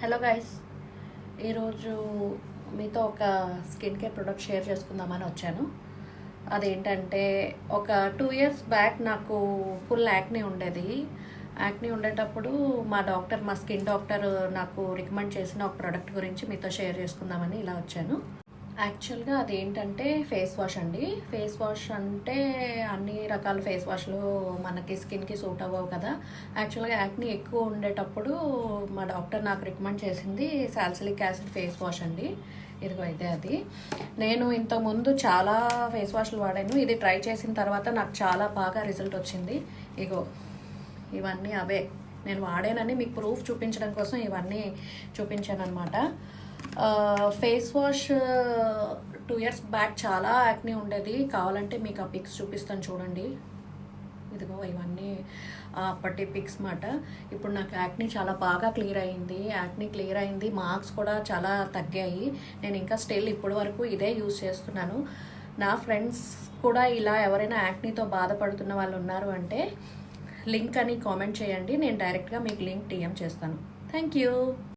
Hello guys, ఈరోజు మీతో ఒక స్కిన్ కేర్ ప్రొడక్ట్ షేర్ చేసుకుందామని వచ్చాను. అదేంటంటే ఒక 2 years బ్యాక్ నాకు ఫుల్ యాక్నీ ఉండేది. యాక్నీ ఉండేటప్పుడు మా స్కిన్ డాక్టర్ నాకు రికమెండ్ చేసిన ఒక ప్రోడక్ట్ గురించి మీతో షేర్ చేసుకుందామని ఇలా వచ్చాను. యాక్చువల్గా అదేంటంటే ఫేస్ వాష్ అండి. ఫేస్ వాష్ అంటే అన్ని రకాల ఫేస్ వాష్లు మనకి స్కిన్కి సూట్ అవ్వవు కదా. యాక్చువల్గా యాక్నీ ఎక్కువ ఉండేటప్పుడు మా డాక్టర్ నాకు రికమెండ్ చేసింది సాలిసిలిక్ యాసిడ్ ఫేస్ వాష్ అండి. ఇదిగో ఇదే అది. నేను ఇంతకుముందు చాలా ఫేస్ వాష్లు వాడాను. ఇది ట్రై చేసిన తర్వాత నాకు చాలా బాగా రిజల్ట్ వచ్చింది. ఇగో ఇవన్నీ అవే. నేను వాడానని మీకు ప్రూఫ్ చూపించడం కోసం ఇవన్నీ చూపించాను అనమాట. ఫేస్ వాష్ 2 years బ్యాక్ చాలా యాక్నీ ఉండేది. కావాలంటే మీకు ఆ పిక్స్ చూపిస్తాను చూడండి. ఇదిగో ఇవన్నీ అప్పటి పిక్స్ మాట. ఇప్పుడు నాకు యాక్నీ చాలా బాగా క్లియర్ అయింది. మార్క్స్ కూడా చాలా తగ్గాయి. నేను ఇంకా స్టిల్ ఇప్పటి వరకు ఇదే యూజ్ చేస్తున్నాను. నా ఫ్రెండ్స్ కూడా ఇలా ఎవరైనా యాక్నీతో బాధపడుతున్న వాళ్ళు ఉన్నారు అంటే లింక్ అని కామెంట్ చేయండి. నేను డైరెక్ట్గా మీకు లింక్ టీఎం చేస్తాను. Thank you.